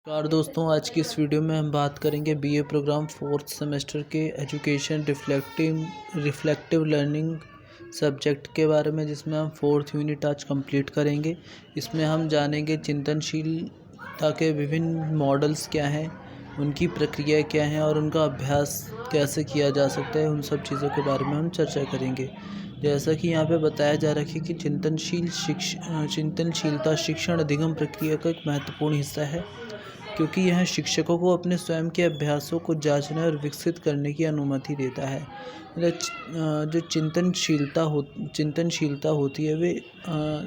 नमस्कार दोस्तों, आज की इस वीडियो में हम बात करेंगे बीए प्रोग्राम फोर्थ सेमेस्टर के एजुकेशन रिफ्लेक्टिव लर्निंग सब्जेक्ट के बारे में, जिसमें हम फोर्थ यूनिट आज कंप्लीट करेंगे। इसमें हम जानेंगे चिंतनशीलता के विभिन्न मॉडल्स क्या हैं, उनकी प्रक्रिया क्या है और उनका अभ्यास कैसे किया जा सकता है। उन सब चीज़ों के बारे में हम चर्चा करेंगे। जैसा कि यहाँ पे बताया जा रहा है कि चिंतनशीलता शिक्षण अधिगम प्रक्रिया का एक महत्वपूर्ण हिस्सा है, क्योंकि यह शिक्षकों को अपने स्वयं के अभ्यासों को जांचने और विकसित करने की अनुमति देता है। जो चिंतनशीलता होती है वे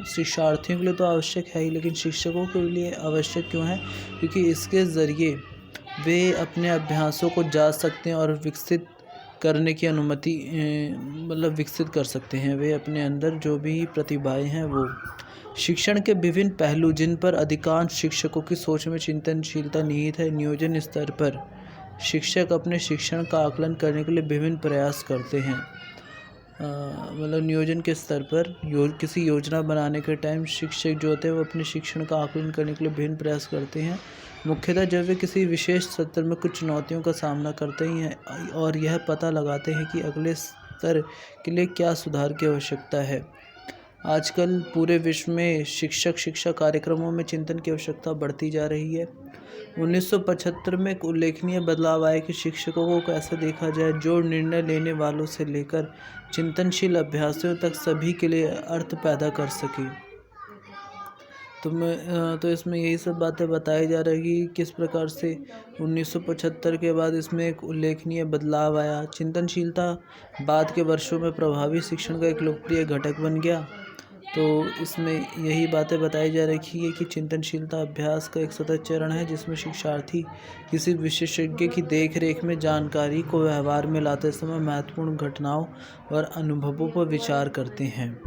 शिक्षार्थियों के लिए तो आवश्यक है ही, लेकिन शिक्षकों के लिए आवश्यक क्यों है? क्योंकि इसके ज़रिए वे अपने अभ्यासों को जांच सकते हैं और विकसित करने की अनुमति विकसित कर सकते हैं। वे अपने अंदर जो भी प्रतिभाएं हैं वो शिक्षण के विभिन्न पहलू, जिन पर अधिकांश शिक्षकों की सोच में चिंतनशीलता निहित है। नियोजन स्तर पर शिक्षक अपने शिक्षण का आकलन करने के लिए विभिन्न प्रयास करते हैं। नियोजन के स्तर पर किसी योजना बनाने के टाइम शिक्षक जो होते हैं वो अपने शिक्षण का आकलन करने के लिए विभिन्न प्रयास करते हैं। मुख्यतः जब वे किसी विशेष सत्र में कुछ चुनौतियों का सामना करते हैं और यह पता लगाते हैं कि अगले स्तर के लिए क्या सुधार की आवश्यकता है। आजकल पूरे विश्व में शिक्षा कार्यक्रमों में चिंतन की आवश्यकता बढ़ती जा रही है। 1975 में एक उल्लेखनीय बदलाव आया कि शिक्षकों को कैसे देखा जाए, जो निर्णय लेने वालों से लेकर चिंतनशील अभ्यासियों तक सभी के लिए अर्थ पैदा कर सके। तो इसमें यही सब बातें बताई जा रही कि किस प्रकार से 1975 के बाद इसमें एक उल्लेखनीय बदलाव आया। चिंतनशीलता बाद के वर्षों में प्रभावी शिक्षण का एक लोकप्रिय घटक बन गया। तो इसमें यही बातें बताई जा रही है कि चिंतनशीलता अभ्यास का एक सतत चरण है, जिसमें शिक्षार्थी किसी विशेषज्ञ की देखरेख में जानकारी को व्यवहार में लाते समय महत्वपूर्ण घटनाओं और अनुभवों पर विचार करते हैं।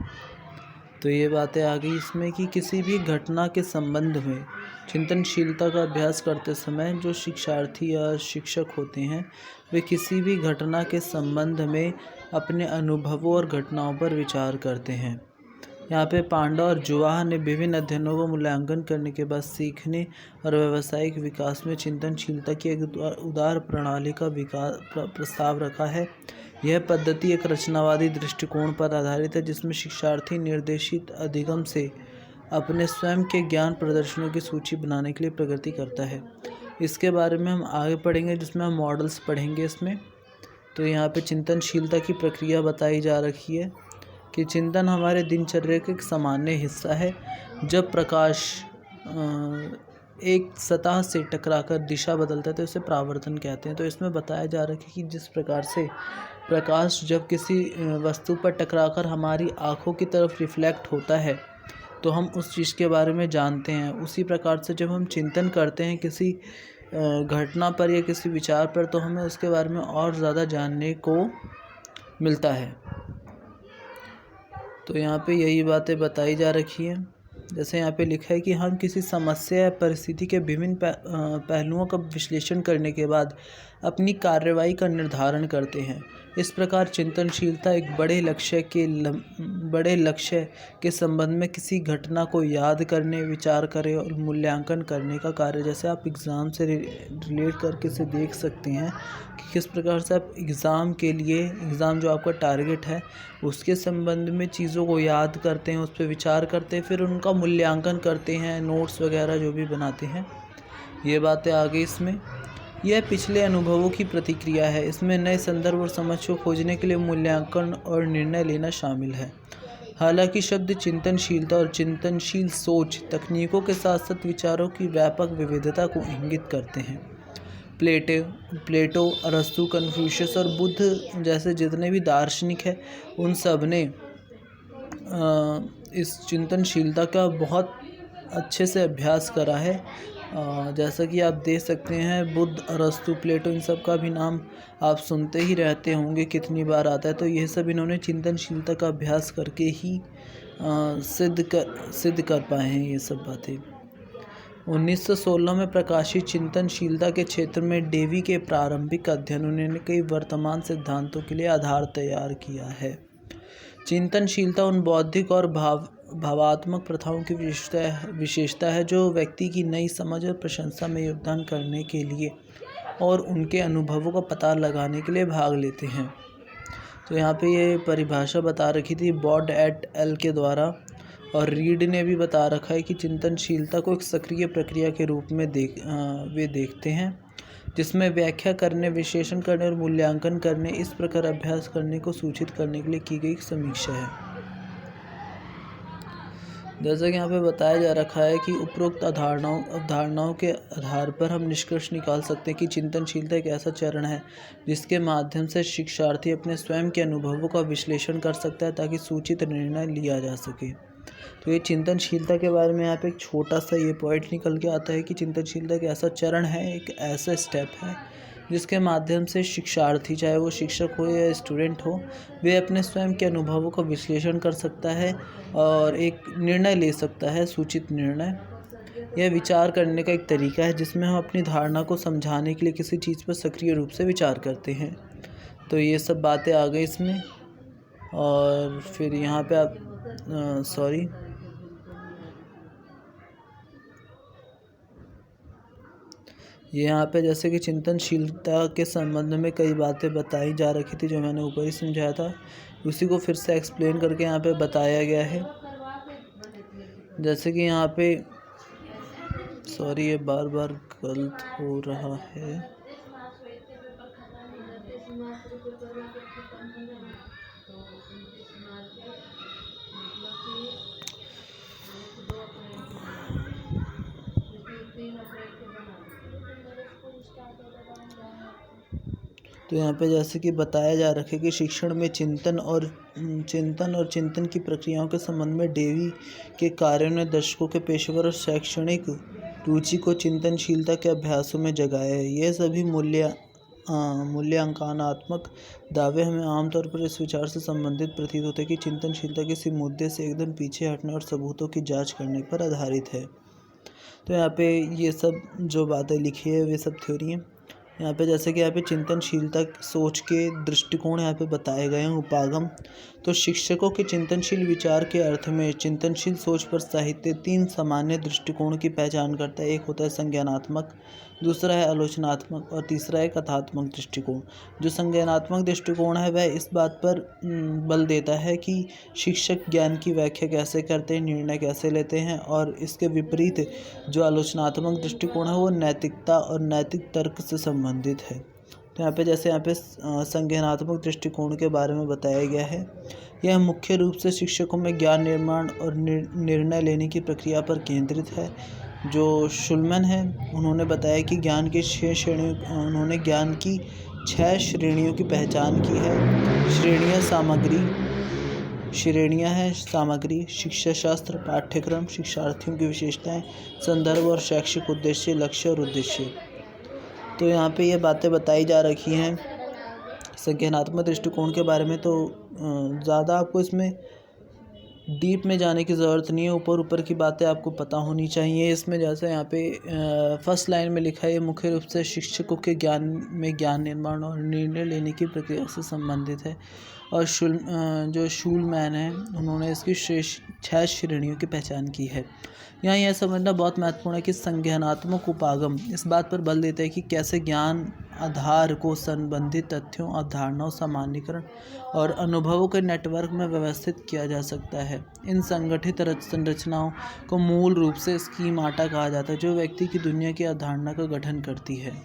तो ये बातें आ गई इसमें कि किसी भी घटना के संबंध में चिंतनशीलता का अभ्यास करते समय जो शिक्षार्थी या शिक्षक होते हैं, वे किसी भी घटना के संबंध में अपने अनुभवों और घटनाओं पर विचार करते हैं। यहाँ पे पांडा और जुवाह ने विभिन्न अध्ययनों को मूल्यांकन करने के बाद सीखने और व्यावसायिक विकास में चिंतनशीलता की एक उदार प्रणाली का प्रस्ताव रखा है। यह पद्धति एक रचनावादी दृष्टिकोण पर आधारित है, जिसमें शिक्षार्थी निर्देशित अधिगम से अपने स्वयं के ज्ञान प्रदर्शनों की सूची बनाने के लिए प्रगति करता है। इसके बारे में हम आगे पढ़ेंगे, जिसमें हम मॉडल्स पढ़ेंगे इसमें। तो यहाँ पे चिंतनशीलता की प्रक्रिया बताई जा रही है कि चिंतन हमारे दिनचर्या का एक सामान्य हिस्सा है। जब प्रकाश एक सतह से टकराकर दिशा बदलता है तो इसे परावर्तन कहते हैं। तो इसमें बताया जा रहा है कि जिस प्रकार से प्रकाश जब किसी वस्तु पर टकराकर हमारी आँखों की तरफ रिफ्लेक्ट होता है तो हम उस चीज़ के बारे में जानते हैं। उसी प्रकार से जब हम चिंतन करते हैं किसी घटना पर या किसी विचार पर, तो हमें उसके बारे में और ज़्यादा जानने को मिलता है। तो यहाँ पे यही बातें बताई जा रखी हैं। जैसे यहाँ पे लिखा है कि हम किसी समस्या या परिस्थिति के विभिन्न पहलुओं का विश्लेषण करने के बाद अपनी कार्रवाई का निर्धारण करते हैं। इस प्रकार चिंतनशीलता एक बड़े लक्ष्य के संबंध में किसी घटना को याद करने, विचार करें और मूल्यांकन करने का कार्य। जैसे आप एग्ज़ाम से रिलेट करके इसे देख सकते हैं कि किस प्रकार से आप एग्ज़ाम जो आपका टारगेट है उसके संबंध में चीज़ों को याद करते हैं, उस पर विचार करते हैं, फिर उनका मूल्यांकन करते हैं, नोट्स वगैरह जो भी बनाते हैं। ये बातें आ गई इसमें। यह पिछले अनुभवों की प्रतिक्रिया है। इसमें नए संदर्भ और समझ को खोजने के लिए मूल्यांकन और निर्णय लेना शामिल है। हालांकि शब्द चिंतनशीलता और चिंतनशील सोच तकनीकों के साथ साथ विचारों की व्यापक विविधता को इंगित करते हैं। प्लेटो, अरस्तु, कन्फ्यूशियस और बुद्ध जैसे जितने भी दार्शनिक हैं, उन सब ने इस चिंतनशीलता का बहुत अच्छे से अभ्यास करा है। जैसा कि आप देख सकते हैं, बुद्ध, अरस्तु, प्लेटो, इन सब का भी नाम आप सुनते ही रहते होंगे, कितनी बार आता है। तो यह सब इन्होंने चिंतनशीलता का अभ्यास करके ही सिद्ध कर पाए हैं ये सब बातें। 1916 में प्रकाशित चिंतनशीलता के क्षेत्र में डेवी के प्रारंभिक अध्ययनों ने कई वर्तमान सिद्धांतों के लिए आधार तैयार किया है। चिंतनशीलता उन बौद्धिक और भावात्मक प्रथाओं की विशेषता है जो व्यक्ति की नई समझ और प्रशंसा में योगदान करने के लिए और उनके अनुभवों का पता लगाने के लिए भाग लेते हैं। तो यहाँ पे ये परिभाषा बता रखी थी बॉड एट एल के द्वारा, और रीड ने भी बता रखा है कि चिंतनशीलता को एक सक्रिय प्रक्रिया के रूप में वे देखते हैं जिसमें व्याख्या करने, विश्लेषण करने और मूल्यांकन करने, इस प्रकार अभ्यास करने को सूचित करने के लिए की गई समीक्षा है। जैसा कि यहाँ पे बताया जा रखा है कि उपरोक्त अवधारणाओं के आधार पर हम निष्कर्ष निकाल सकते हैं कि चिंतनशीलता एक ऐसा चरण है जिसके माध्यम से शिक्षार्थी अपने स्वयं के अनुभवों का विश्लेषण कर सकता है ताकि सूचित निर्णय लिया जा सके। तो ये चिंतनशीलता के बारे में यहाँ पे एक छोटा सा ये पॉइंट निकल के आता है कि चिंतनशीलता एक ऐसा चरण है, एक ऐसा स्टेप है जिसके माध्यम से शिक्षार्थी, चाहे वो शिक्षक हो या स्टूडेंट हो, वे अपने स्वयं के अनुभवों का विश्लेषण कर सकता है और एक निर्णय ले सकता है, सूचित निर्णय। यह विचार करने का एक तरीका है जिसमें हम अपनी धारणा को समझाने के लिए किसी चीज़ पर सक्रिय रूप से विचार करते हैं। तो ये सब बातें आ गई इसमें। और फिर यहाँ पे आप यहाँ पे जैसे कि चिंतनशीलता के संबंध में कई बातें बताई जा रखी थी जो मैंने ऊपर ही समझाया था, उसी को फिर से एक्सप्लेन करके यहाँ पे बताया गया है। जैसे कि यहाँ पे ये बार बार गलत हो रहा है। तो यहाँ पे जैसे कि बताया जा रखा है कि शिक्षण में चिंतन और चिंतन की प्रक्रियाओं के संबंध में डेवी के कार्यों ने दर्शकों के पेशेवर और शैक्षणिक रुचि को चिंतनशीलता के अभ्यासों में जगाया है। ये सभी मूल्यांकनात्मक दावे हमें आमतौर पर इस विचार से संबंधित प्रतीत होते हैं कि चिंतनशीलता किसी मुद्दे से एकदम पीछे हटने और सबूतों की जांच करने पर आधारित है। तो यहाँ पे ये सब जो बातें लिखी है वे सब थ्योरी हैं। यहाँ पे जैसे कि यहाँ पे चिंतनशीलता सोच के दृष्टिकोण यहाँ पे बताए गए हैं। उपागम, तो शिक्षकों के चिंतनशील विचार के अर्थ में चिंतनशील सोच पर साहित्य 3 सामान्य दृष्टिकोण की पहचान करता है। एक होता है संज्ञानात्मक, दूसरा है आलोचनात्मक और तीसरा है कथात्मक दृष्टिकोण। जो संज्ञानात्मक दृष्टिकोण है वह इस बात पर बल देता है कि शिक्षक ज्ञान की व्याख्या कैसे करते हैं, निर्णय कैसे लेते हैं, और इसके विपरीत जो आलोचनात्मक दृष्टिकोण है वो नैतिकता और नैतिक तर्क से संबंधित है। तो यहाँ पे संज्ञानात्मक दृष्टिकोण के बारे में बताया गया है। यह मुख्य रूप से शिक्षकों में ज्ञान निर्माण और निर्णय लेने की प्रक्रिया पर केंद्रित है। जो शुल्मैन है उन्होंने बताया कि ज्ञान की 6 श्रेणियों की पहचान की है। श्रेणियाँ हैं सामग्री, शिक्षा शास्त्र, पाठ्यक्रम, शिक्षार्थियों की विशेषताएं, संदर्भ और शैक्षिक उद्देश्य, लक्ष्य और उद्देश्य। तो यहाँ पे ये बातें बताई जा रखी हैं संज्ञानात्मक दृष्टिकोण के बारे में। तो ज़्यादा आपको इसमें डीप में जाने की ज़रूरत नहीं है, ऊपर की बातें आपको पता होनी चाहिए। इसमें जैसे यहाँ पे फर्स्ट लाइन में लिखा है, ये मुख्य रूप से शिक्षकों के ज्ञान निर्माण और निर्णय लेने की प्रक्रिया से संबंधित है। और जो शुल्मैन है उन्होंने इसकी 6 श्रेणियों की पहचान की है। यहाँ यह समझना बहुत महत्वपूर्ण है कि संज्ञानात्मक उपागम इस बात पर बल देता है कि कैसे ज्ञान आधार को संबंधित तथ्यों, अवधारणाओं, सामान्यीकरण और अनुभवों के नेटवर्क में व्यवस्थित किया जा सकता है। इन संगठित संरचनाओं को मूल रूप से स्कीमाटा कहा जाता है जो व्यक्ति की दुनिया की अवधारणा का गठन करती है।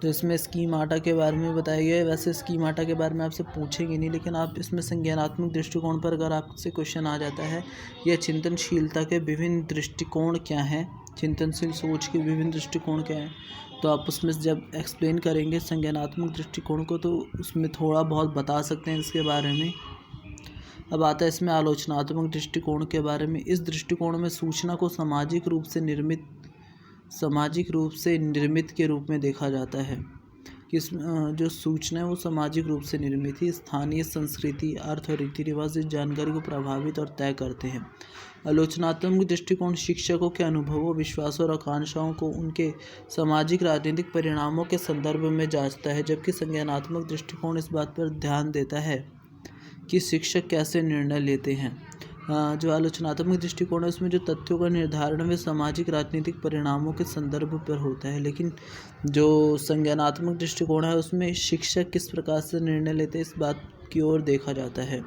तो इसमें स्कीमाटा के बारे में बताया गया है। वैसे स्कीमाटा के बारे में आपसे पूछेंगे नहीं, लेकिन आप इसमें संज्ञानात्मक दृष्टिकोण पर अगर आपसे क्वेश्चन आ जाता है यह चिंतनशीलता के विभिन्न दृष्टिकोण क्या हैं, चिंतनशील सोच के विभिन्न दृष्टिकोण क्या हैं, तो आप उसमें जब एक्सप्लेन करेंगे संज्ञानात्मक दृष्टिकोण को तो उसमें थोड़ा बहुत बता सकते हैं इसके बारे में। अब आता है इसमें आलोचनात्मक दृष्टिकोण के बारे में। इस दृष्टिकोण में सूचना को सामाजिक रूप से निर्मित के रूप में देखा जाता है कि जो सूचना है वो सामाजिक रूप से निर्मित है। स्थानीय संस्कृति, अर्थ और रीति रिवाज इस जानकारी को प्रभावित और तय करते हैं। आलोचनात्मक दृष्टिकोण शिक्षकों के अनुभवों, विश्वासों और आकांक्षाओं को उनके सामाजिक राजनीतिक परिणामों के संदर्भ में जांचता है, जबकि संज्ञानात्मक दृष्टिकोण इस बात पर ध्यान देता है कि शिक्षक कैसे निर्णय लेते हैं। जो आलोचनात्मक दृष्टिकोण है उसमें जो तथ्यों का निर्धारण वे सामाजिक राजनीतिक परिणामों के संदर्भ पर होता है, लेकिन जो संज्ञानात्मक दृष्टिकोण है उसमें शिक्षक किस प्रकार से निर्णय लेते हैं इस बात की ओर देखा जाता है।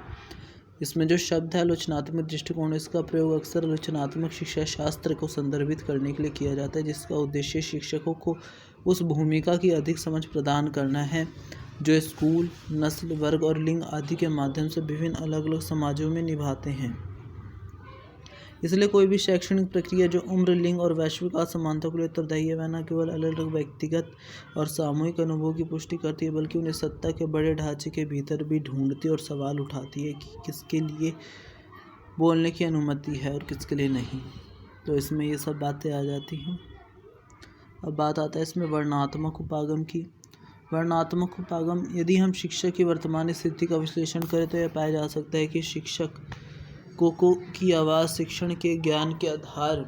इसमें जो शब्द है आलोचनात्मक दृष्टिकोण, इसका प्रयोग अक्सर आलोचनात्मक शिक्षा शास्त्र को संदर्भित करने के लिए किया जाता है, जिसका उद्देश्य शिक्षकों को उस भूमिका की अधिक समझ प्रदान करना है जो स्कूल, नस्ल, वर्ग और लिंग आदि के माध्यम से विभिन्न अलग अलग समाजों में निभाते हैं। इसलिए कोई भी शैक्षणिक प्रक्रिया जो उम्र, लिंग और वैश्विक असमानता के लिए उत्तरदायी है, वह न केवल अलग अलग व्यक्तिगत और सामूहिक अनुभवों की पुष्टि करती है, बल्कि उन्हें सत्ता के बड़े ढांचे के भीतर भी ढूंढती और सवाल उठाती है कि किसके लिए बोलने की अनुमति है और किसके लिए नहीं। तो इसमें ये सब बातें आ जाती हैं। अब बात आता है इसमें वर्णनात्मक उपागम की। वर्णनात्मक उपागम, यदि हम शिक्षा की वर्तमान स्थिति का विश्लेषण करें तो यह पाया जा सकता है कि शिक्षकों की आवाज़ शिक्षण के ज्ञान के आधार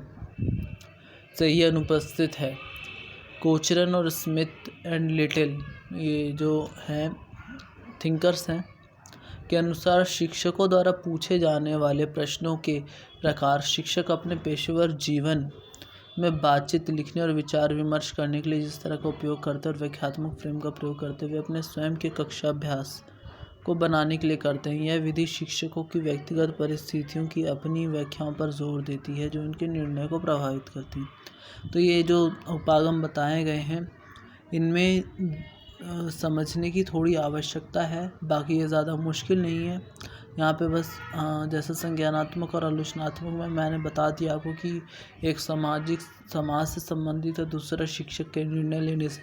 से ही अनुपस्थित है। कोचरन और स्मिथ एंड लिटिल, ये जो हैं थिंकर्स हैं, के अनुसार शिक्षकों द्वारा पूछे जाने वाले प्रश्नों के प्रकार शिक्षक अपने पेशेवर जीवन में बातचीत, लिखने और विचार विमर्श करने के लिए जिस तरह का उपयोग करते हैं और व्याख्यात्मक फ्रेम का प्रयोग करते हुए अपने स्वयं के कक्षाभ्यास को बनाने के लिए करते हैं। यह विधि शिक्षकों की व्यक्तिगत परिस्थितियों की अपनी व्याख्याओं पर जोर देती है जो उनके निर्णय को प्रभावित करती हैं। तो ये जो उपागम बताए गए हैं इनमें समझने की थोड़ी आवश्यकता है, बाकी ये ज़्यादा मुश्किल नहीं है। यहाँ पे बस जैसे संज्ञानात्मक और आलोचनात्मक में मैंने बता दिया आपको कि एक समाज से संबंधित है, दूसरा शिक्षक के निर्णय लेने से।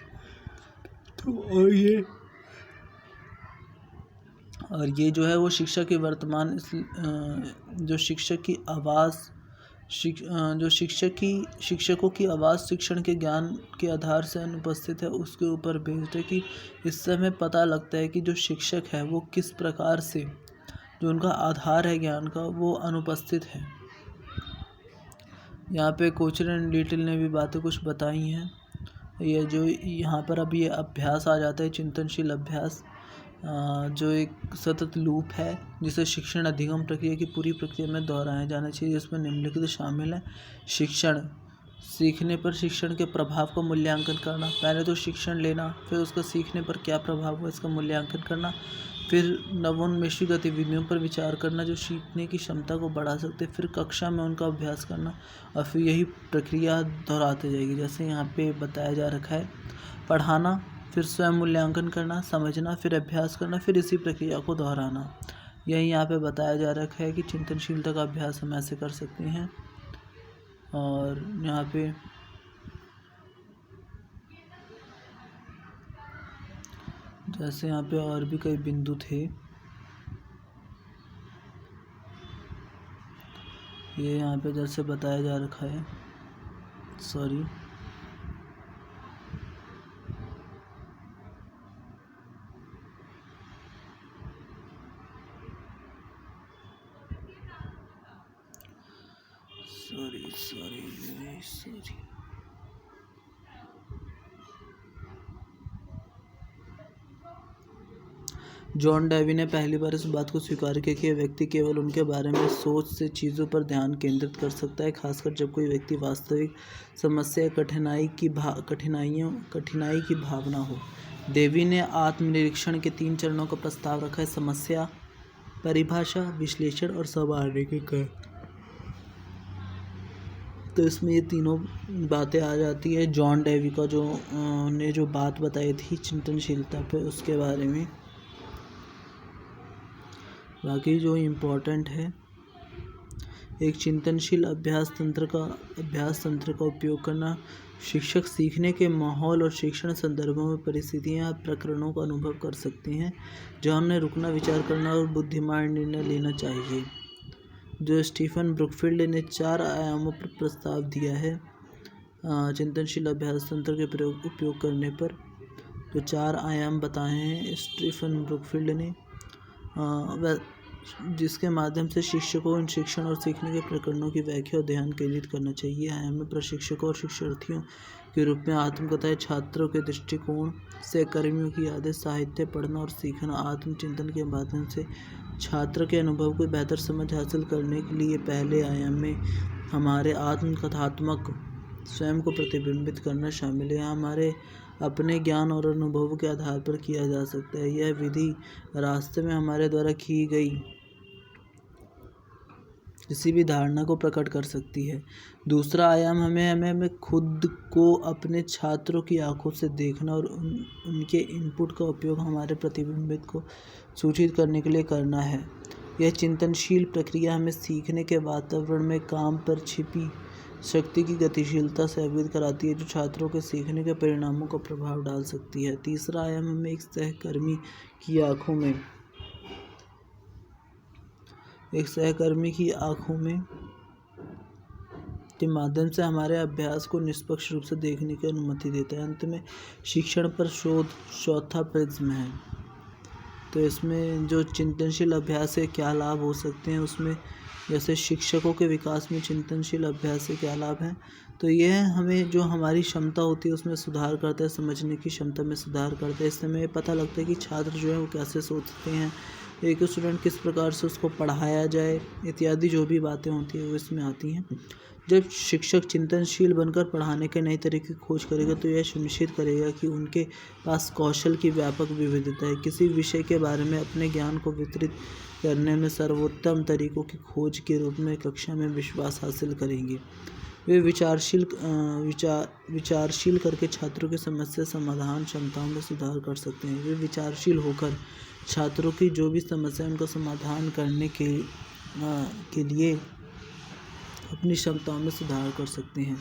तो और ये जो है वो शिक्षा की वर्तमान जो शिक्षक की आवाज़ शिक्षकों की आवाज़ शिक्षण के ज्ञान के आधार से अनुपस्थित है, उसके ऊपर बेस्ड है कि इससे हमें पता लगता है कि जो शिक्षक है वो किस प्रकार से, जो उनका आधार है ज्ञान का, वो अनुपस्थित है। यहाँ पे कोचरन एंड लिटिल ने भी बातें कुछ बताई हैं। ये जो यहाँ पर अब ये अभ्यास आ जाता है, चिंतनशील अभ्यास, जो एक सतत लूप है जिसे शिक्षण अधिगम प्रक्रिया की पूरी प्रक्रिया में दोहराया जाना चाहिए, जिसमें निम्नलिखित शामिल है। शिक्षण, सीखने पर शिक्षण के प्रभाव का मूल्यांकन करना। पहले तो शिक्षण लेना, फिर उसका सीखने पर क्या प्रभाव हुआ इसका मूल्यांकन करना, फिर नवोन्मेषी गतिविधियों पर विचार करना जो सीखने की क्षमता को बढ़ा सकते, फिर कक्षा में उनका अभ्यास करना, और फिर यही प्रक्रिया दोहराती जाएगी। जैसे यहाँ पे बताया जा रखा है, पढ़ाना, फिर स्वयं मूल्यांकन करना, समझना, फिर अभ्यास करना, फिर इसी प्रक्रिया को दोहराना। यही यहाँ पे बताया जा रखा है कि चिंतनशीलता का अभ्यास हम ऐसे कर सकते हैं। और यहाँ पे जैसे यहाँ पे और भी कई बिंदु थे, ये यहाँ पे जैसे बताया जा रखा है, सॉरी, जॉन डेवी ने पहली बार इस बात को स्वीकार किया कि व्यक्ति केवल उनके बारे में सोच से चीज़ों पर ध्यान केंद्रित कर सकता है, खासकर जब कोई व्यक्ति वास्तविक समस्या या कठिनाई की भावना हो। डेवी ने आत्मनिरीक्षण के 3 चरणों का प्रस्ताव रखा है: समस्या, परिभाषा, विश्लेषण और सामान्यीकरण। तो इसमें ये तीनों बातें आ जाती है। जॉन डेवी का ने जो बात बताई थी चिंतनशीलता पे, उसके बारे में। बाकी जो इम्पोर्टेंट है, एक चिंतनशील अभ्यास तंत्र का उपयोग करना। शिक्षक सीखने के माहौल और शिक्षण संदर्भों में परिस्थितियाँ या प्रकरणों का अनुभव कर सकते हैं जहाँ उन्हें रुकना, विचार करना और बुद्धिमान निर्णय लेना चाहिए। जो स्टीफन ब्रुकफील्ड ने 4 आयामों पर प्रस्ताव दिया है चिंतनशील अभ्यास तंत्र के उपयोग करने पर, जो 4 आयाम बताए हैं स्टीफन ब्रुकफील्ड ने, जिसके माध्यम से शिक्षकों को इन शिक्षण और सीखने के प्रकरणों की व्याख्या और ध्यान केंद्रित करना चाहिए। आयाम में प्रशिक्षकों और शिक्षार्थियों के रूप में आत्मकथाएं, छात्रों के दृष्टिकोण, सहकर्मियों की यादें, साहित्य पढ़ना और सीखना, आत्मचिंतन के माध्यम से छात्र के अनुभव को बेहतर समझ हासिल करने के लिए पहले आयाम में हमारे आत्म-कथात्मक स्वयं को प्रतिबिंबित करना शामिल है। हमारे अपने ज्ञान और अनुभवों के आधार पर किया जा सकता है। यह विधि रास्ते में हमारे द्वारा की गई किसी भी धारणा को प्रकट कर सकती है। दूसरा आयाम हमें खुद को अपने छात्रों की आंखों से देखना और उनके इनपुट का उपयोग हमारे प्रतिबिंबित को सूचित करने के लिए करना है। यह चिंतनशील प्रक्रिया हमें सीखने के वातावरण में काम पर छिपी शक्ति की गतिशीलता से अवगत कराती है, जो छात्रों के सीखने के परिणामों को प्रभाव डाल सकती है। तीसरा आयाम हमें एक सहकर्मी की आंखों में के माध्यम से हमारे अभ्यास को निष्पक्ष रूप से देखने की अनुमति देता है। अंत में शिक्षण पर शोध चौथा प्रिज्म है। तो इसमें जो चिंतनशील अभ्यास से क्या लाभ हो सकते हैं, उसमें जैसे शिक्षकों के विकास में चिंतनशील अभ्यास से क्या लाभ है, तो यह हमें जो हमारी क्षमता होती है उसमें सुधार करता है, समझने की क्षमता में सुधार करता है। इससे हमें पता लगता है कि छात्र जो है वो कैसे सोचते हैं, एक स्टूडेंट किस प्रकार से उसको पढ़ाया जाए इत्यादि जो भी बातें होती हैं वो इसमें आती हैं। जब शिक्षक चिंतनशील बनकर पढ़ाने के नए तरीके की खोज करेगा तो यह सुनिश्चित करेगा कि उनके पास कौशल की व्यापक विविधता है। किसी विषय के बारे में अपने ज्ञान को वितरित करने में सर्वोत्तम तरीकों की खोज के रूप में कक्षा में विश्वास हासिल करेंगे। वे विचारशील करके छात्रों की समस्या समाधान क्षमताओं में सुधार कर सकते हैं। वे विचारशील होकर छात्रों की जो भी समस्या उनका समाधान करने के लिए अपनी क्षमताओं में सुधार कर सकते हैं।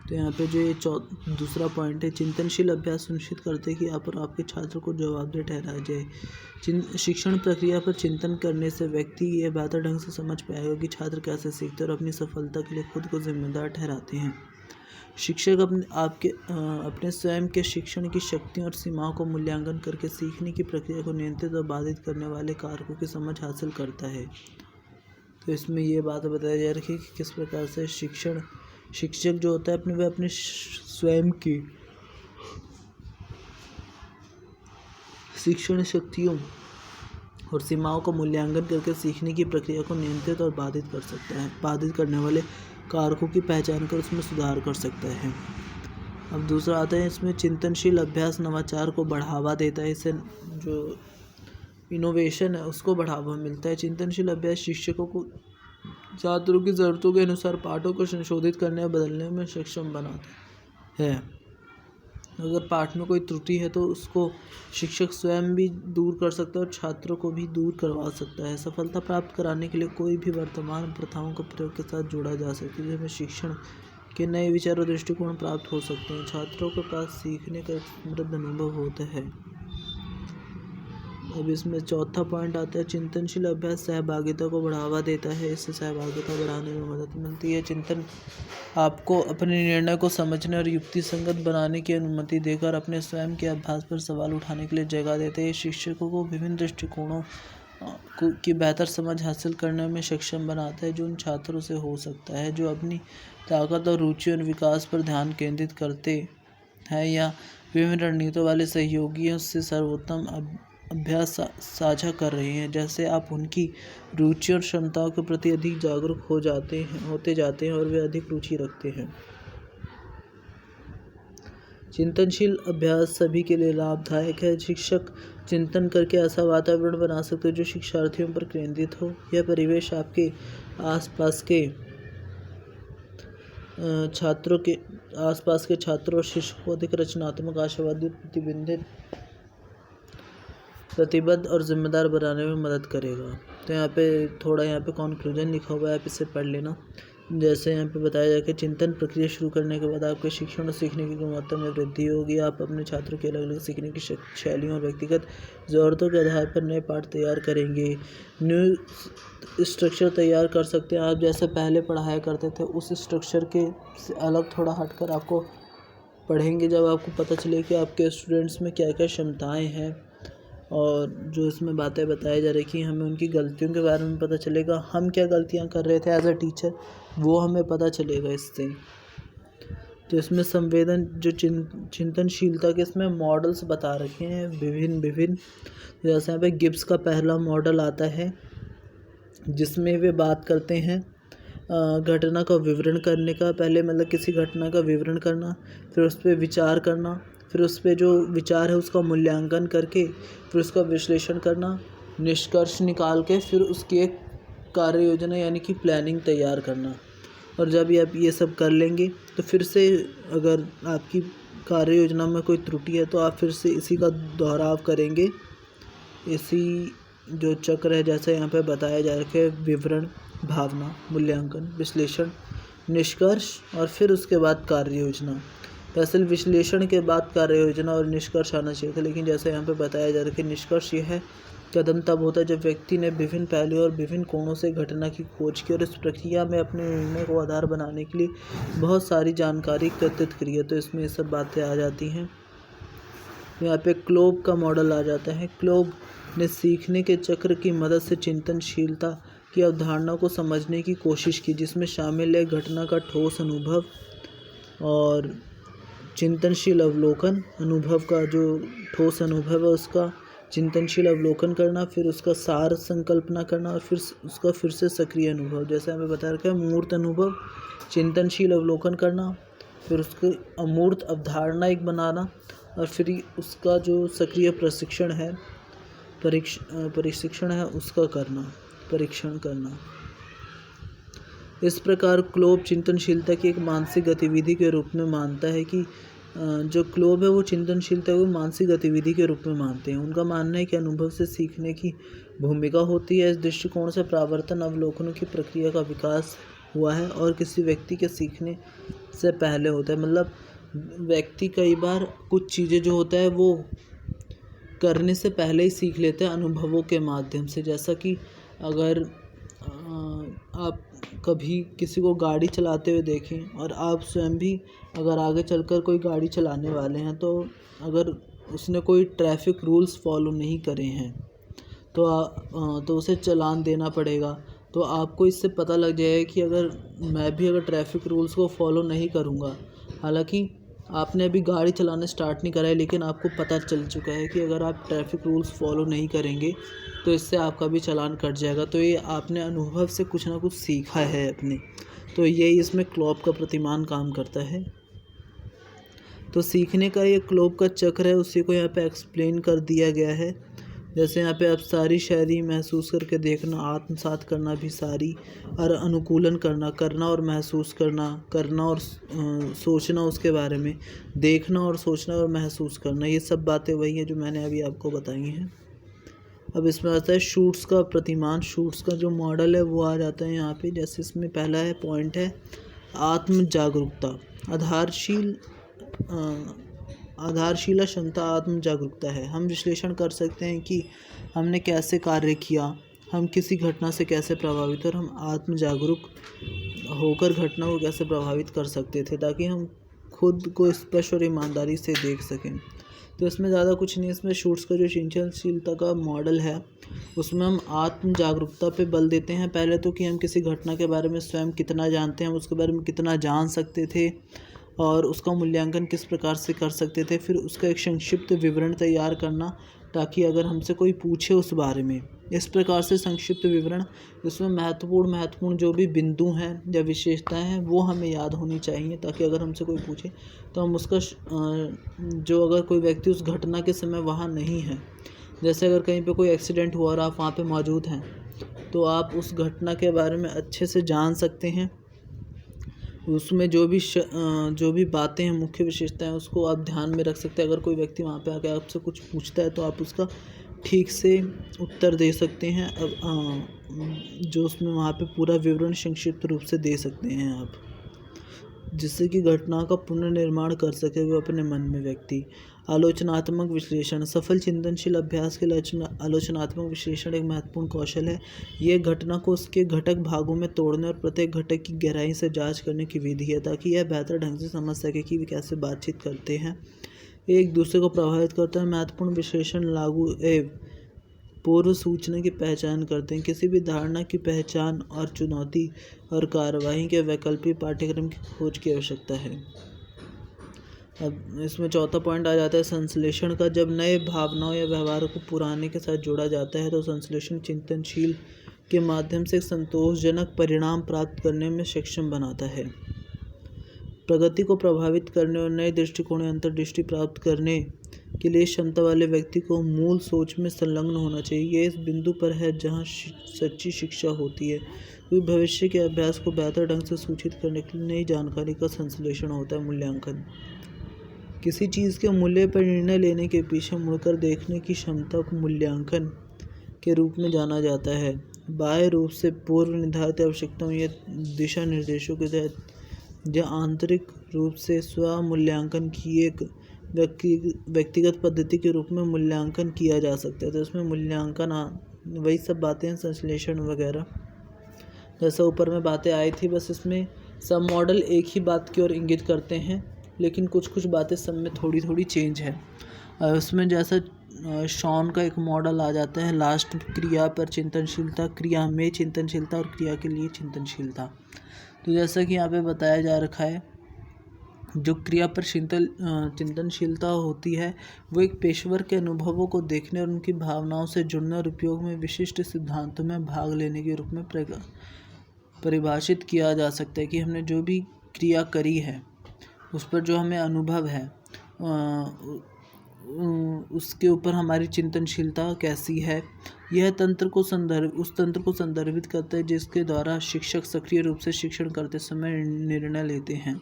तो यहाँ पे जो ये दूसरा पॉइंट है, चिंतनशील अभ्यास सुनिश्चित करते हैं कि आप और आपके छात्र को जवाबदेह ठहराया जाए। शिक्षण प्रक्रिया पर चिंतन करने से व्यक्ति ये बेहतर ढंग से समझ पाएगा कि छात्र कैसे सीखते हैं और अपनी सफलता के लिए खुद को जिम्मेदार ठहराते हैं। शिक्षक अपने स्वयं के शिक्षण की शक्तियों और सीमाओं को मूल्यांकन करके सीखने की प्रक्रिया को नियंत्रित और बाधित करने वाले कारकों की समझ हासिल करता है। तो इसमें ये बात बताई जा रही है कि किस प्रकार से शिक्षक जो होता है वह अपने स्वयं की शिक्षण शक्तियों और सीमाओं का मूल्यांकन करके सीखने की प्रक्रिया को नियंत्रित और बाधित कर सकता है। बाधित करने वाले कारकों की पहचान कर उसमें सुधार कर सकता है। अब दूसरा आता है, इसमें चिंतनशील अभ्यास नवाचार को बढ़ावा देता है। इससे जो इनोवेशन है उसको बढ़ावा मिलता है। चिंतनशील अभ्यास शिक्षकों को छात्रों की ज़रूरतों के अनुसार पाठों को संशोधित करने और बदलने में सक्षम बनाता है। अगर पाठ में कोई त्रुटि है तो उसको शिक्षक स्वयं भी दूर कर सकता है और छात्रों को भी दूर करवा सकता है। सफलता प्राप्त कराने के लिए कोई भी वर्तमान प्रथाओं का प्रयोग के साथ जोड़ा जा सकता है, जिसमें शिक्षण के नए विचार और दृष्टिकोण प्राप्त हो सकते हैं। छात्रों के पास सीखने का एक समृद्ध अनुभव होता है। अब इसमें चौथा पॉइंट आता है, चिंतनशील अभ्यास सहभागिता को बढ़ावा देता है। इससे सहभागिता बढ़ाने में मदद मिलती है। चिंतन आपको अपने निर्णय को समझने और युक्ति संगत बनाने की अनुमति देकर अपने स्वयं के अभ्यास पर सवाल उठाने के लिए जगह देते हैं। शिक्षकों को विभिन्न दृष्टिकोणों की बेहतर समझ हासिल करने में सक्षम बनाता है, जो उन छात्रों से हो सकता है जो अपनी ताकत और रुचि और विकास पर ध्यान केंद्रित करते हैं या विभिन्न रणनीतियों वाले सहयोगियों से सर्वोत्तम अभ्यास साझा कर रहे हैं। जैसे आप उनकी रुचि और क्षमताओं के प्रति अधिक जागरूक होते जाते हैं और वे अधिक रुचि रखते हैं। चिंतनशील अभ्यास सभी के लिए लाभदायक है। शिक्षक चिंतन करके ऐसा वातावरण बना सकते हैं जो शिक्षार्थियों पर केंद्रित हो। यह परिवेश आपके आसपास के छात्रों और शिक्षकों को अधिक रचनात्मक, आशावादी, प्रतिबद्ध और जिम्मेदार बनाने में मदद करेगा। तो यहाँ पे कॉन्क्लूजन लिखा हुआ है, आप इसे पढ़ लेना। जैसे यहाँ पे बताया जाए कि चिंतन प्रक्रिया शुरू करने के बाद आपके शिक्षण और सीखने की गुणवत्ता में वृद्धि होगी। आप अपने छात्रों की अलग अलग सीखने की शैलियों और व्यक्तिगत ज़रूरतों के आधार पर नए पाठ तैयार करेंगे, न्यू स्ट्रक्चर तैयार कर सकते हैं। आप जैसे पहले पढ़ाया करते थे उस स्ट्रक्चर के से अलग थोड़ा हटकर आपको पढ़ेंगे, जब आपको पता चले कि आपके स्टूडेंट्स में क्या क्या क्षमताएँ हैं और जो इसमें बातें बताई जा रही कि हमें उनकी गलतियों के बारे में पता चलेगा, हम क्या गलतियां कर रहे थे एज अ टीचर वो हमें पता चलेगा इससे। तो इसमें संवेदन जो चिंतनशीलता के इसमें मॉडल्स बता रखे हैं विभिन्न। जैसे यहाँ पे गिब्स का पहला मॉडल आता है जिसमें वे बात करते हैं घटना का विवरण करने का। पहले मतलब किसी घटना का विवरण करना, फिर उस पर विचार करना, फिर उस पर जो विचार है उसका मूल्यांकन करके फिर उसका विश्लेषण करना, निष्कर्ष निकाल के फिर उसकी एक कार्य योजना यानी कि प्लानिंग तैयार करना। और जब आप ये सब कर लेंगे तो फिर से अगर आपकी कार्य योजना में कोई त्रुटि है तो आप फिर से इसी का दोहराव करेंगे। इसी जो चक्र है जैसा यहाँ पे बताया जा रहा है, विवरण, भावना, मूल्यांकन, विश्लेषण, निष्कर्ष और फिर उसके बाद कार्य योजना। दरअसल विश्लेषण के बाद कार्य योजना और निष्कर्ष आना चाहिए था, लेकिन जैसे यहाँ पे बताया जा रहा है कि निष्कर्ष यह है कदम तब होता है जब व्यक्ति ने विभिन्न पहलुओं और विभिन्न कोणों से घटना की खोज की और इस प्रक्रिया में अपने निर्णय को आधार बनाने के लिए बहुत सारी जानकारी एकत्रित करी है। तो इसमें ये सब बातें आ जाती हैं। यहाँ पे क्लोब का मॉडल आ जाता है। क्लोब ने सीखने के चक्र की मदद से चिंतनशीलता की अवधारणा को समझने की कोशिश की, जिसमें शामिल है घटना का ठोस अनुभव और चिंतनशील अवलोकन। अनुभव का जो ठोस अनुभव है उसका चिंतनशील अवलोकन करना, फिर उसका सार संकल्पना करना और फिर उसका फिर से सक्रिय अनुभव। जैसे हमें बता रखा है मूर्त अनुभव, चिंतनशील अवलोकन करना, फिर उसको अमूर्त अवधारणा एक बनाना और फिर उसका जो सक्रिय प्रशिक्षण है परीक्षण है उसका करना, परीक्षण करना। इस प्रकार क्लोब चिंतनशीलता की एक मानसिक गतिविधि के रूप में मानता है कि जो क्लोब है वो चिंतनशीलता को मानसिक गतिविधि के रूप में मानते हैं। उनका मानना है कि अनुभव से सीखने की भूमिका होती है। इस दृष्टिकोण से प्रावर्तन अवलोकनों की प्रक्रिया का विकास हुआ है और किसी व्यक्ति के सीखने से पहले होता है। मतलब व्यक्ति कई बार कुछ चीज़ें जो होता है वो करने से पहले ही सीख लेते हैं अनुभवों के माध्यम से। जैसा कि अगर आप कभी किसी को गाड़ी चलाते हुए देखें और आप स्वयं भी अगर आगे चलकर कोई गाड़ी चलाने वाले हैं तो अगर उसने कोई ट्रैफिक रूल्स फॉलो नहीं करे हैं तो उसे चालान देना पड़ेगा। तो आपको इससे पता लग जाएगा कि अगर मैं भी अगर ट्रैफिक रूल्स को फॉलो नहीं करूँगा, हालांकि आपने अभी गाड़ी चलाना स्टार्ट नहीं करा है लेकिन आपको पता चल चुका है कि अगर आप ट्रैफिक रूल्स फॉलो नहीं करेंगे तो इससे आपका भी चालान कट जाएगा। तो ये आपने अनुभव से कुछ ना कुछ सीखा है अपने। तो यही इसमें क्लोब का प्रतिमान काम करता है। तो सीखने का ये क्लोब का चक्र है, उसी को यहाँ पे एक्सप्लेन कर दिया गया है। जैसे यहाँ पे आप सारी शायरी महसूस करके देखना, आत्मसात करना भी सारी, और अनुकूलन करना और महसूस करना और सोचना उसके बारे में, देखना और सोचना और महसूस करना, ये सब बातें वही हैं जो मैंने अभी आपको बताई हैं। अब इसमें आता है शूट्स का प्रतिमान। शूट्स का जो मॉडल है वो आ जाता है यहाँ पे। जैसे इसमें पहला है पॉइंट है आत्म जागरूकता। आधारशिला क्षमता आत्म जागरूकता है। हम विश्लेषण कर सकते हैं कि हमने कैसे कार्य किया, हम किसी घटना से कैसे प्रभावित और हम आत्म जागरूक होकर घटना को कैसे प्रभावित कर सकते थे ताकि हम खुद को स्पष्ट और ईमानदारी से देख सकें। तो इसमें ज़्यादा कुछ नहीं। इसमें शूट्स का जो चिंतनशीलता का मॉडल है उसमें हम आत्म जागरूकता पे बल देते हैं। पहले तो कि हम किसी घटना के बारे में स्वयं कितना जानते हैं, हम उसके बारे में कितना जान सकते थे और उसका मूल्यांकन किस प्रकार से कर सकते थे। फिर उसका एक संक्षिप्त विवरण तैयार करना ताकि अगर हमसे कोई पूछे उस बारे में, इस प्रकार से संक्षिप्त विवरण जिसमें महत्वपूर्ण जो भी बिंदु हैं या विशेषताएं हैं वो हमें याद होनी चाहिए ताकि अगर हमसे कोई पूछे तो हम उसका जो अगर कोई व्यक्ति उस घटना के समय वहाँ नहीं है, जैसे अगर कहीं पे कोई एक्सीडेंट हुआ और आप वहाँ पे मौजूद हैं तो आप उस घटना के बारे में अच्छे से जान सकते हैं। उसमें जो भी बातें हैं, मुख्य विशेषताएं, उसको आप ध्यान में रख सकते हैं। अगर कोई व्यक्ति वहाँ पे आके आपसे कुछ पूछता है तो आप उसका ठीक से उत्तर दे सकते हैं। अब जो उसमें वहाँ पे पूरा विवरण संक्षिप्त रूप से दे सकते हैं आप, जिससे कि घटना का पुनर्निर्माण कर सके वो अपने मन में व्यक्ति। आलोचनात्मक विश्लेषण। सफल चिंतनशील अभ्यास के लिए आलोचनात्मक विश्लेषण एक महत्वपूर्ण कौशल है। ये घटना को उसके घटक भागों में तोड़ने और प्रत्येक घटक की गहराई से जांच करने की विधि है ताकि यह बेहतर ढंग से समझ सके कि वे कैसे बातचीत करते हैं, एक दूसरे को प्रभावित करता है। महत्वपूर्ण विश्लेषण लागू एवं पूर्व सूचना की पहचान करते हैं। किसी भी धारणा की पहचान और चुनौती और कार्रवाई के वैकल्पिक पाठ्यक्रम की खोज की आवश्यकता है। अब इसमें चौथा पॉइंट आ जाता है संश्लेषण का। जब नए भावनाओं या व्यवहारों को पुराने के साथ जोड़ा जाता है तो संश्लेषण चिंतनशील के माध्यम से संतोषजनक परिणाम प्राप्त करने में सक्षम बनाता है। प्रगति को प्रभावित करने और नए दृष्टिकोण या अंतर्दृष्टि प्राप्त करने के लिए क्षमता वाले व्यक्ति को मूल सोच में संलग्न होना चाहिए। ये इस बिंदु पर है जहाँ सच्ची शिक्षा होती है, क्योंकि भविष्य के अभ्यास को बेहतर ढंग से सूचित करने के लिए नई जानकारी का संश्लेषण होता है। मूल्यांकन किसी चीज़ के मूल्य पर निर्णय लेने के पीछे मुड़कर देखने की क्षमता को मूल्यांकन के रूप में जाना जाता है। बाह्य रूप से पूर्व निर्धारित आवश्यकताओं या दिशा निर्देशों के तहत या आंतरिक रूप से स्व मूल्यांकन की एक व्यक्तिगत पद्धति के रूप में मूल्यांकन किया जा सकता है। तो इसमें मूल्यांकन वही सब बातें हैं, संश्लेषण वगैरह जैसा ऊपर में बातें आई थी, बस इसमें सब मॉडल एक ही बात की ओर इंगित करते हैं, लेकिन कुछ बातें सब में थोड़ी थोड़ी चेंज है। उसमें जैसा शॉन का एक मॉडल आ जाता है लास्ट, क्रिया पर चिंतनशीलता, क्रिया में चिंतनशीलता और क्रिया के लिए चिंतनशीलता। तो जैसा कि यहाँ पे बताया जा रखा है, जो क्रिया पर चिंतनशीलता होती है वो एक पेशेवर के अनुभवों को देखने और उनकी भावनाओं से जुड़ने और उपयोग में विशिष्ट सिद्धांतों में भाग लेने के रूप में परिभाषित किया जा सकता है कि हमने जो भी क्रिया करी है उस पर जो हमें अनुभव है उसके ऊपर हमारी चिंतनशीलता कैसी है। यह उस तंत्र को संदर्भित करता है जिसके द्वारा शिक्षक सक्रिय रूप से शिक्षण करते समय निर्णय लेते हैं।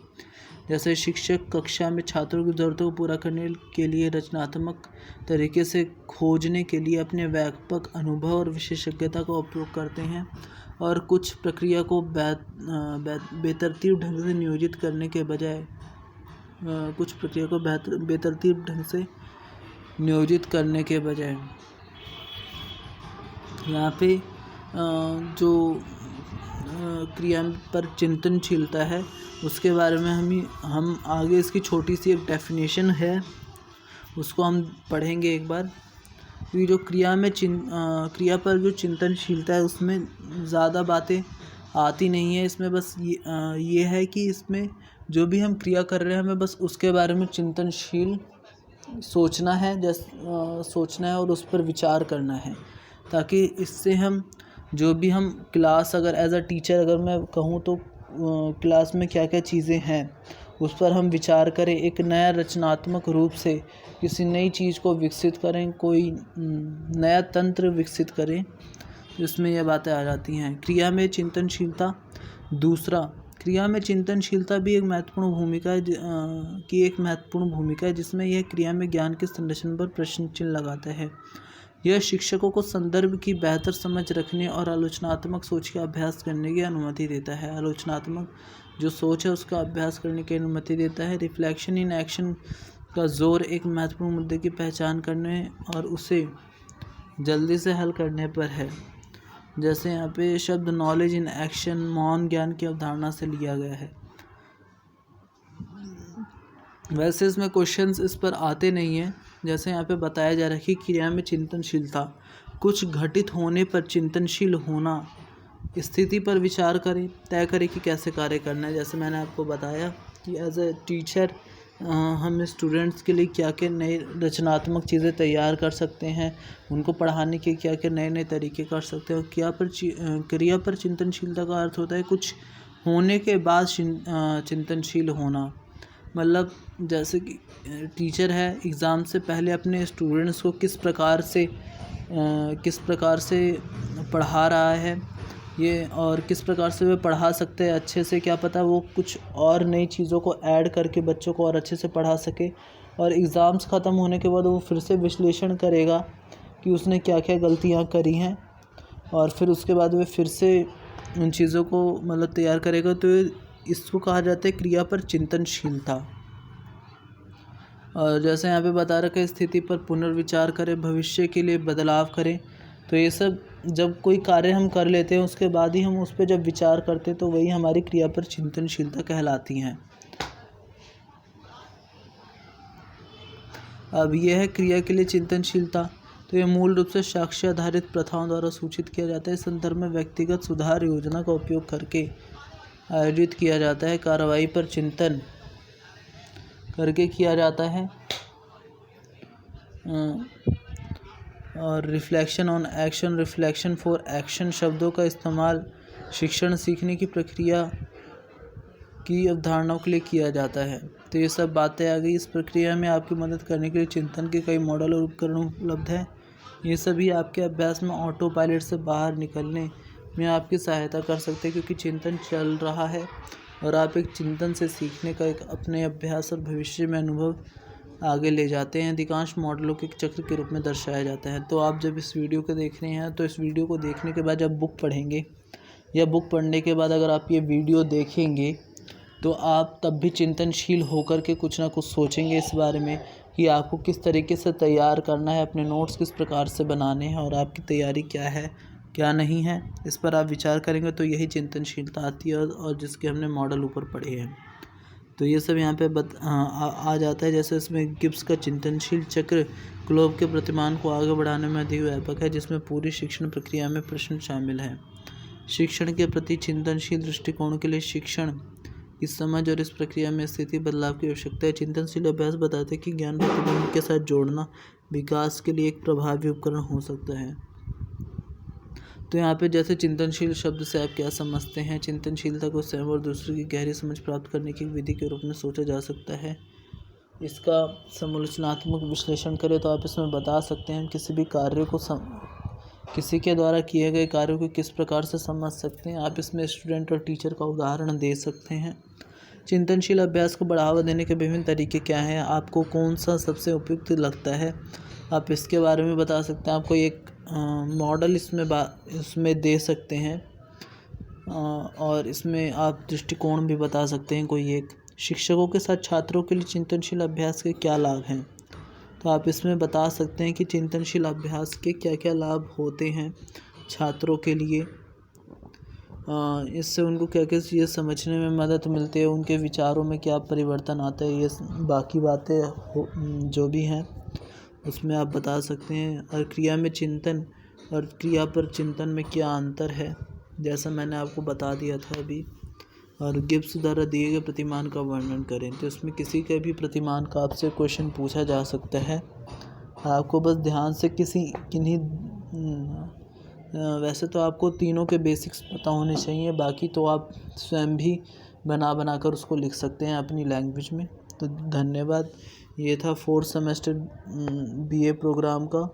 जैसे शिक्षक कक्षा में छात्रों की ज़रूरतों को पूरा करने के लिए रचनात्मक तरीके से खोजने के लिए अपने व्यापक अनुभव और विशेषज्ञता का उपयोग करते हैं और कुछ प्रक्रिया को बेतरतीब ढंग से नियोजित करने के बजाय बेतरतीब ढंग से नियोजित करने के बजाय यहाँ पे जो क्रिया पर चिंतनशीलता है उसके बारे में हम आगे इसकी छोटी सी एक डेफिनेशन है उसको हम पढ़ेंगे एक बार। कि जो क्रिया पर जो चिंतनशीलता है उसमें ज़्यादा बातें आती नहीं है। इसमें बस ये है कि इसमें जो भी हम क्रिया कर रहे हैं हमें बस उसके बारे में चिंतनशील सोचना है और उस पर विचार करना है, ताकि इससे हम जो भी हम क्लास अगर एज अ टीचर अगर मैं कहूँ तो क्लास में क्या क्या चीज़ें हैं उस पर हम विचार करें, एक नया रचनात्मक रूप से किसी नई चीज़ को विकसित करें, कोई नया तंत्र विकसित करें, इसमें यह बातें आ जाती हैं। क्रिया में चिंतनशीलता। दूसरा, क्रिया में चिंतनशीलता भी एक महत्वपूर्ण भूमिका है जिसमें यह क्रिया में ज्ञान के संरक्षण पर प्रश्न चिन्ह लगाता है। यह शिक्षकों को संदर्भ की बेहतर समझ रखने और आलोचनात्मक सोच का अभ्यास करने की अनुमति देता है। आलोचनात्मक जो सोच है उसका अभ्यास करने की अनुमति देता है। रिफ्लेक्शन इन एक्शन का जोर एक महत्वपूर्ण मुद्दे की पहचान करने और उसे जल्दी से हल करने पर है। जैसे यहाँ पे शब्द नॉलेज इन एक्शन मौन ज्ञान की अवधारणा से लिया गया है। वैसे इसमें क्वेश्चंस इस पर आते नहीं हैं। जैसे यहाँ पे बताया जा रहा है कि क्रिया में चिंतनशीलता, कुछ घटित होने पर चिंतनशील होना, स्थिति पर विचार करें, तय करें कि कैसे कार्य करना है। जैसे मैंने आपको बताया कि एज ए टीचर हम स्टूडेंट्स के लिए क्या क्या नए रचनात्मक चीज़ें तैयार कर सकते हैं, उनको पढ़ाने के क्या क्या नए नए तरीके कर सकते हैं। क्रिया पर चिंतनशीलता का अर्थ होता है कुछ होने के बाद चिंतनशील होना। मतलब जैसे कि टीचर है, एग्ज़ाम से पहले अपने स्टूडेंट्स को किस प्रकार से पढ़ा रहा है ये, और किस प्रकार से वे पढ़ा सकते हैं अच्छे से, क्या पता वो कुछ और नई चीज़ों को ऐड करके बच्चों को और अच्छे से पढ़ा सके। और एग्ज़ाम्स ख़त्म होने के बाद वो फिर से विश्लेषण करेगा कि उसने क्या क्या गलतियाँ करी हैं, और फिर उसके बाद वे फिर से उन चीज़ों को मतलब तैयार करेगा। तो इसको कहा जाता है क्रिया पर चिंतनशीलता। और जैसे यहाँ पे बता रखा है स्थिति पर पुनर्विचार करें, भविष्य के लिए बदलाव करें। तो ये सब जब कोई कार्य हम कर लेते हैं उसके बाद ही हम उस पर जब विचार करते हैं तो वही हमारी क्रिया पर चिंतनशीलता कहलाती हैं। अब यह है क्रिया के लिए चिंतनशीलता। तो ये मूल रूप से साक्ष्य आधारित प्रथाओं द्वारा सूचित किया जाता है। इस संदर्भ में व्यक्तिगत सुधार योजना का उपयोग करके आयोजित किया जाता है। कार्रवाई पर चिंतन करके किया जाता है। और reflection on action, reflection for action शब्दों का इस्तेमाल शिक्षण सीखने की प्रक्रिया की अवधारणाओं के लिए किया जाता है। तो ये सब बातें आ गई। इस प्रक्रिया में आपकी मदद करने के लिए चिंतन के कई मॉडल और उपकरण उपलब्ध हैं। ये सभी आपके अभ्यास में ऑटो पायलट से बाहर निकलने में आपकी सहायता कर सकते हैं, क्योंकि चिंतन चल रहा है और आप एक चिंतन से सीखने का एक अपने अभ्यास और भविष्य में अनुभव आगे ले जाते हैं। अधिकांश मॉडलों के चक्र के रूप में दर्शाया जाता है। तो आप जब इस वीडियो को देख रहे हैं तो इस वीडियो को देखने के बाद जब बुक पढ़ेंगे या बुक पढ़ने के बाद अगर आप ये वीडियो देखेंगे तो आप तब भी चिंतनशील होकर के कुछ ना कुछ सोचेंगे इस बारे में कि आपको किस तरीके से तैयार करना है, अपने नोट्स किस प्रकार से बनाने हैं और आपकी तैयारी क्या है क्या नहीं है, इस पर आप विचार करेंगे तो यही चिंतनशीलता आती है। और जिसके हमने मॉडल ऊपर पढ़े हैं तो ये सब यहाँ पे आ जाता है। जैसे इसमें गिब्स का चिंतनशील चक्र ग्लोब के प्रतिमान को आगे बढ़ाने में अधिक व्यापक है, जिसमें पूरी शिक्षण प्रक्रिया में प्रश्न शामिल हैं। शिक्षण के प्रति चिंतनशील दृष्टिकोण के लिए शिक्षण की समझ और इस प्रक्रिया में स्थिति बदलाव की आवश्यकता है। चिंतनशील अभ्यास बताते हैं कि ज्ञान प्रतिबंध के साथ जोड़ना विकास के लिए एक प्रभावी उपकरण हो सकता है। तो यहाँ पे जैसे चिंतनशील शब्द से आप क्या समझते हैं? चिंतनशीलता को स्वयं और दूसरे की गहरी समझ प्राप्त करने की विधि के रूप में सोचा जा सकता है। इसका समालोचनात्मक विश्लेषण करें तो आप इसमें बता सकते हैं किसी भी कार्य को किसी के द्वारा किए गए कार्यों को किस प्रकार से समझ सकते हैं। आप इसमें स्टूडेंट और टीचर का उदाहरण दे सकते हैं। चिंतनशील अभ्यास को बढ़ावा देने के विभिन्न तरीके क्या हैं? आपको कौन सा सबसे उपयुक्त लगता है, आप इसके बारे में बता सकते हैं। आपको एक मॉडल इसमें दे सकते हैं और इसमें आप दृष्टिकोण भी बता सकते हैं कोई एक। शिक्षकों के साथ छात्रों के लिए चिंतनशील अभ्यास के क्या लाभ हैं? तो आप इसमें बता सकते हैं कि चिंतनशील अभ्यास के क्या क्या लाभ होते हैं छात्रों के लिए। इससे उनको क्या क्या चीज़ें समझने में मदद मिलती है, उनके विचारों में क्या परिवर्तन आता है, ये बाकी बातें जो भी हैं उसमें आप बता सकते हैं। और क्रिया में चिंतन और क्रिया पर चिंतन में क्या अंतर है, जैसा मैंने आपको बता दिया था अभी। और गिब्स द्वारा दिए गए प्रतिमान का वर्णन करें। तो इसमें किसी के भी प्रतिमान का आपसे क्वेश्चन पूछा जा सकता है। आपको बस ध्यान से वैसे तो आपको तीनों के बेसिक्स पता होने चाहिए, बाकी तो आप स्वयं भी बना कर उसको लिख सकते हैं अपनी लैंग्वेज में। तो धन्यवाद। ये था 4th सेमेस्टर BA प्रोग्राम का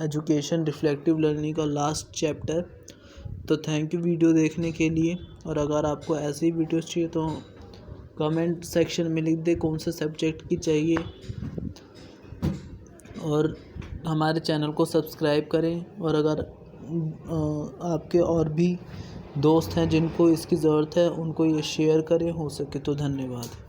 एजुकेशन रिफ्लेक्टिव लर्निंग का लास्ट चैप्टर। तो थैंक यू वीडियो देखने के लिए। और अगर आपको ऐसी वीडियोस चाहिए तो कमेंट सेक्शन में लिख दे कौन से सब्जेक्ट की चाहिए। और हमारे चैनल को सब्सक्राइब करें। और अगर आपके और भी दोस्त हैं जिनको इसकी ज़रूरत है उनको ये शेयर करें हो सके तो। धन्यवाद।